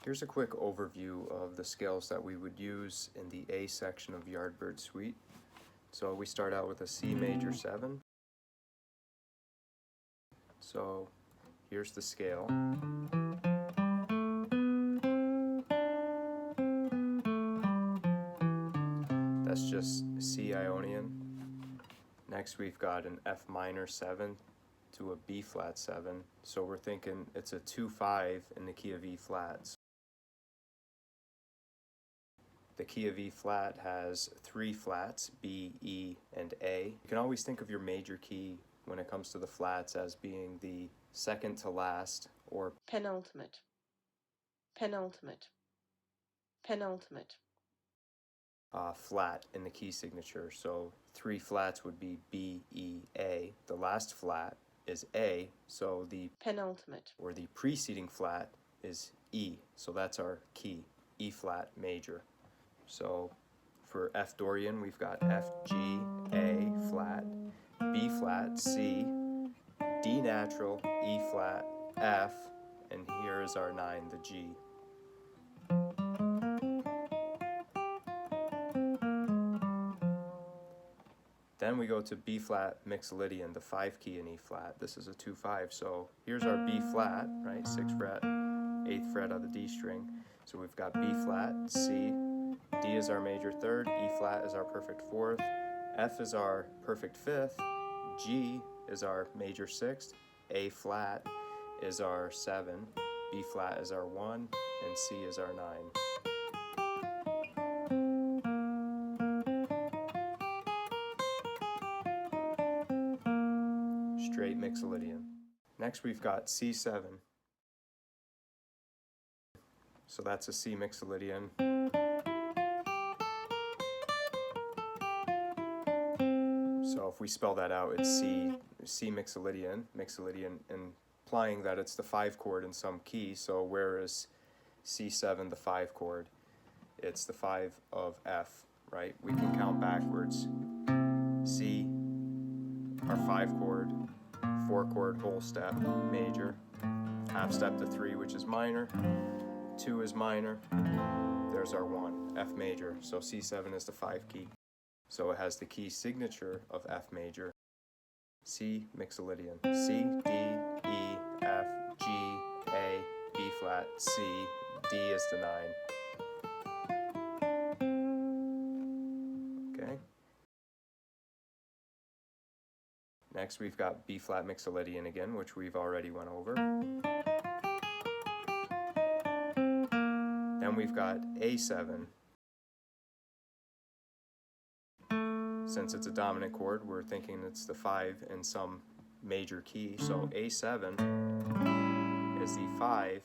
Here's a quick overview of the scales that we would use in the A section of Yardbird suite. So we start out with a C major 7. So here's the scale. That's just C Ionian. Next we've got an F minor 7 to a B flat 7. So we're thinking it's a 2-5 in the key of E flat. The key of E flat has 3 flats, B, E, and A. You can always think of your major key when it comes to the flats as being the second to last or penultimate, flat in the key signature. So 3 flats would be B, E, A. The last flat is A, so the penultimate or the preceding flat is E. So that's our key, E flat major. So for F Dorian, we've got F, G, A flat, B flat, C, D natural, E flat, F, and here is our 9, the G. Then we go to B flat Mixolydian, the 5 key in E flat. This is a 2-5, so here's our B flat, right? 6th fret, 8th fret of the D string. So we've got B flat, C, D is our major 3rd, E flat is our perfect 4th, F is our perfect 5th, G is our major 6th, A flat is our 7, B flat is our 1, and C is our 9. Straight Mixolydian. Next we've got C7. So that's a C Mixolydian. So if we spell that out, it's C Mixolydian, implying that it's the 5 chord in some key. So whereas C7, the 5 chord, it's the 5 of F, right? We can count backwards. C, our 5 chord, 4 chord whole step, major, half step to 3, which is minor, 2 is minor, there's our 1, F major. So C7 is the 5 key. So it has the key signature of F major, C Mixolydian, C, D, E, F, G, A, B flat, C, D is the 9. Okay. Next we've got B flat Mixolydian again, which we've already went over. Then we've got A7. Since it's a dominant chord, we're thinking it's the 5 in some major key. So A7 is the 5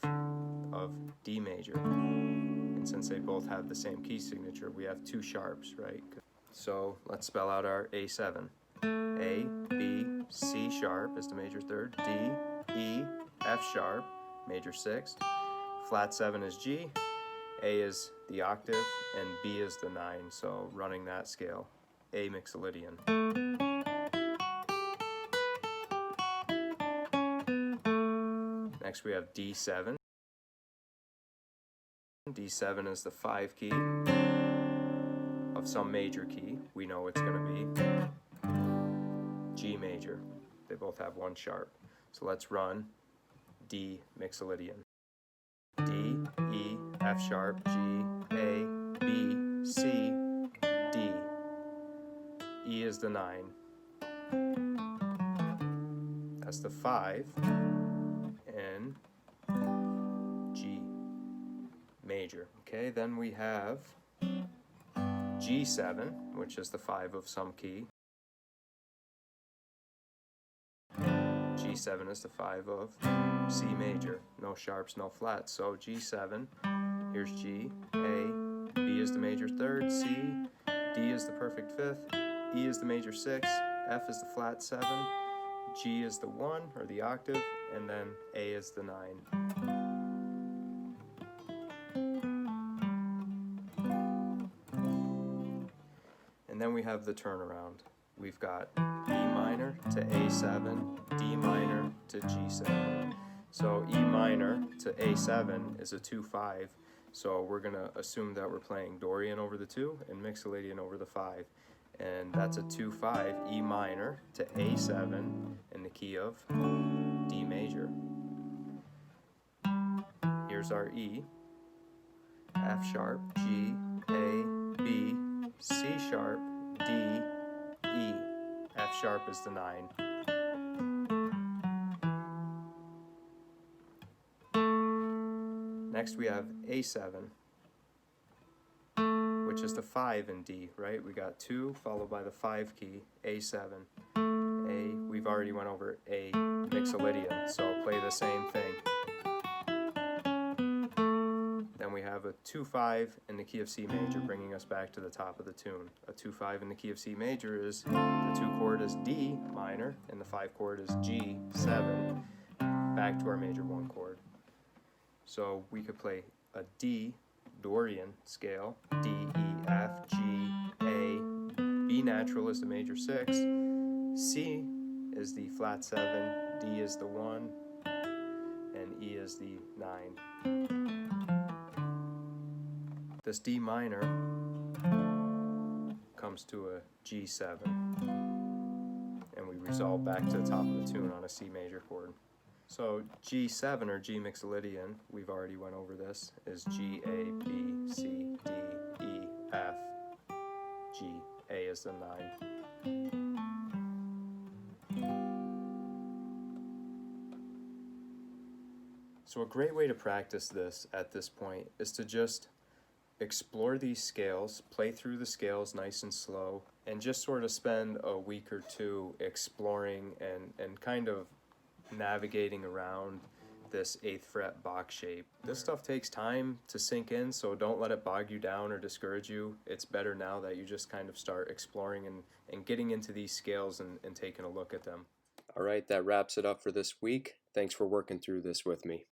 of D major. And since they both have the same key signature, we have 2 sharps, right? So let's spell out our A7. A, B, C sharp is the major 3rd, D, E, F sharp, major 6th, flat 7 is G, A is the octave, and B is the 9, so running that scale, A Mixolydian. Next we have D7. D7 is the 5 key of some major key. We know it's going to be G major. They both have 1 sharp. So let's run D Mixolydian. D, E, F sharp, G, A, B, C, D. E is the 9. That's the 5 in G major. Okay, then we have G7, which is the 5 of some key. G7 is the 5 of C major. No sharps, no flats. So G7, here's G, A, B is the major 3rd, C, D is the perfect 5th, E is the major 6, F is the flat 7, G is the 1 or the octave, and then A is the 9. And then we have the turnaround. We've got B minor to A7, D minor to G7. So E minor to A7 is a 2-5. So we're going to assume that we're playing Dorian over the 2 and Mixolydian over the 5. And that's a 2-5, E minor to A7 in the key of D major. Here's our E. F sharp, G, A, B, C sharp, D, E. F sharp is the 9. Next we have A7, which is the 5 in D, right? We got 2 followed by the 5 key, A7. A, we've already went over A Mixolydian, so play the same thing. Then we have a 2-5 in the key of C major, bringing us back to the top of the tune. A 2-5 in the key of C major is, the 2 chord is D minor, and the 5 chord is G7, back to our major 1 chord. So we could play a D Dorian scale, D, E, F, G, A, B natural is the major 6, C is the flat 7, D is the 1, and E is the 9. This D minor comes to a G7, and we resolve back to the top of the tune on a C major chord. So G7 or G Mixolydian, we've already went over this, is G, A, B, C, D, E, F, G. A is the 9. So a great way to practice this at this point is to just explore these scales, play through the scales nice and slow, and just sort of spend a week or 2 exploring and kind of navigating around this 8th fret Bach shape. This stuff takes time to sink in, so don't let it bog you down or discourage you. It's better now that you just kind of start exploring and getting into these scales and taking a look at them. All right, that wraps it up for this week. Thanks for working through this with me.